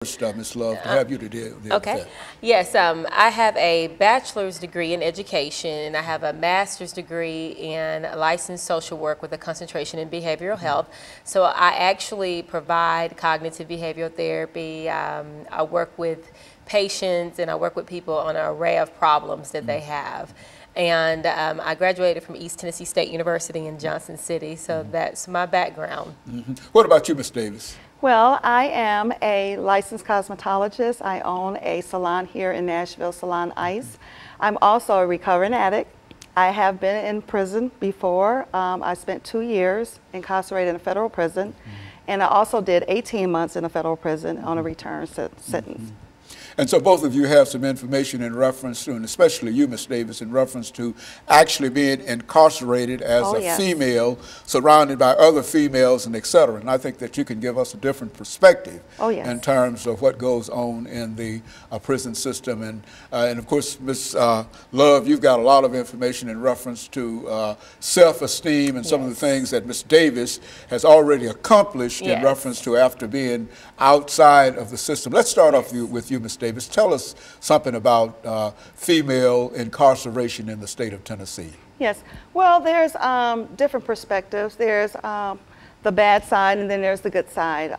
First, Ms. Love, to have you to deal with that. Yes, I have a bachelor's degree in education, and I have a master's degree in licensed social work with a concentration in behavioral health. So I actually provide cognitive behavioral therapy. I work with patients, and I work with people on an array of problems that they have. And I graduated from East Tennessee State University in Johnson City, so that's my background. What about you, Ms. Davis? Well, I am a licensed cosmetologist. I own a salon here in Nashville, Salon Ice. I'm also a recovering addict. I have been in prison before. I spent 2 years incarcerated in a federal prison, and I also did 18 months in a federal prison on a return sentence. And so both of you have some information in reference to, and especially you, Ms. Davis, in reference to actually being incarcerated as a female, surrounded by other females, and et cetera. And I think that you can give us a different perspective in terms of what goes on in the prison system. And of course, Ms. Love, you've got a lot of information in reference to self-esteem and some of the things that Ms. Davis has already accomplished in reference to after being outside of the system. Let's start off with you, Ms. Davis. Tell us something about female incarceration in the state of Tennessee. Yes, well, there's different perspectives. There's the bad side, and then there's the good side.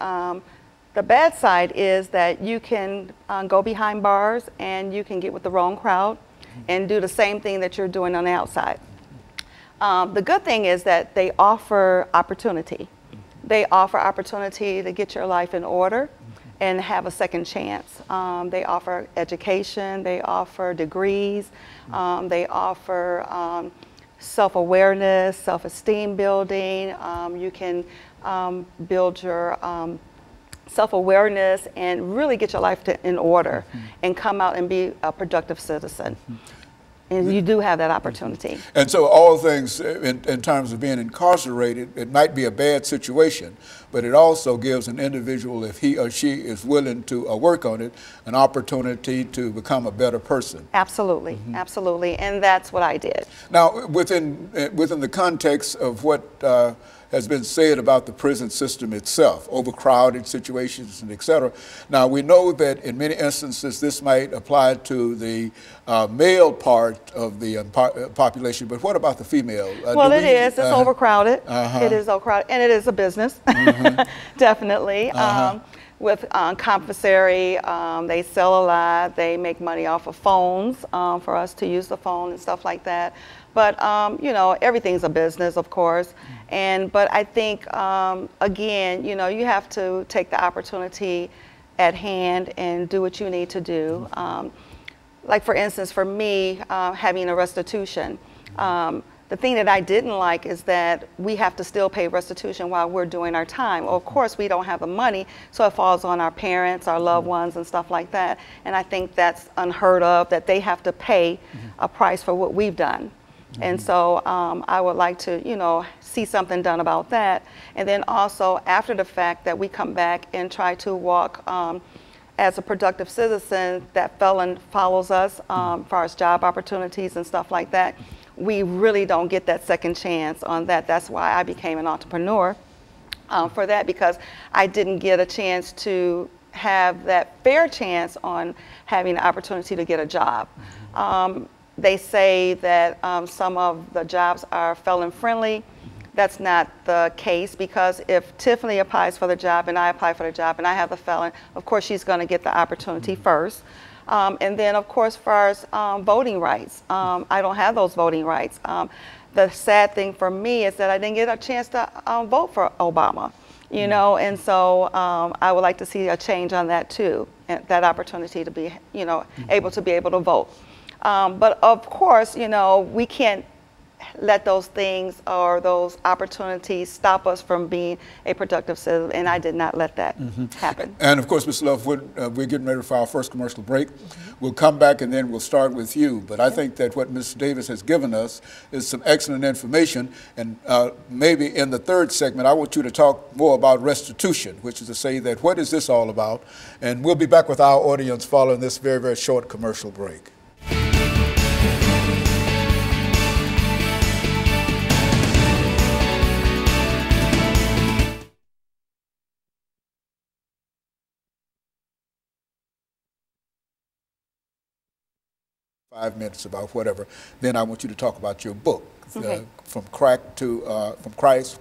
The bad side is that you can go behind bars and you can get with the wrong crowd and do the same thing that you're doing on the outside. The good thing is that they offer opportunity. They offer opportunity to get your life in order and have a second chance. They offer education, they offer degrees, they offer self-awareness, self-esteem building. You can build your self-awareness and really get your life in order and come out and be a productive citizen. And you do have that opportunity. And so all things in terms of being incarcerated, it might be a bad situation, but it also gives an individual, if he or she is willing to work on it, an opportunity to become a better person. Absolutely, absolutely, and that's what I did. Now, within the context of what has been said about the prison system itself, overcrowded situations and et cetera. Now, we know that in many instances this might apply to the male part of the population, but what about the female? Well, it's overcrowded. It is overcrowded, and it is a business, definitely. With commissary, they sell a lot. They make money off of phones for us to use the phone and stuff like that. But you know, everything's a business, of course. But I think again, you know, you have to take the opportunity at hand and do what you need to do. Like for instance, for me, having a restitution. The thing that I didn't like is that we have to still pay restitution while we're doing our time. Well, of course, we don't have the money, so it falls on our parents, our loved ones, and stuff like that. And I think that's unheard of, that they have to pay a price for what we've done. And so I would like to, you know, see something done about that. And then also, after the fact, that we come back and try to walk as a productive citizen, that felon follows us as far as job opportunities and stuff like that. We really don't get that second chance on that. That's why I became an entrepreneur for that, because I didn't get a chance to have that fair chance on having the opportunity to get a job. They say that some of the jobs are felon friendly. That's not the case, because if Tiffany applies for the job and I apply for the job and I have the felon, of course she's going to get the opportunity first. And then, of course, as far as voting rights, I don't have those voting rights. The sad thing for me is that I didn't get a chance to vote for Obama, you know, and so I would like to see a change on that too, and that opportunity to be, you know, able to vote. But of course, you know, we can't let those things or those opportunities stop us from being a productive citizen, and I did not let that happen. And of course, Ms. Love, we're getting ready for our first commercial break. We'll come back and then we'll start with you. But I think that what Ms. Davis has given us is some excellent information, and maybe in the third segment, I want you to talk more about restitution, which is to say that what is this all about? And we'll be back with our audience following this very, very short commercial break. 5 minutes about whatever. Then I want you to talk about your book, Okay. from Christ to Christ.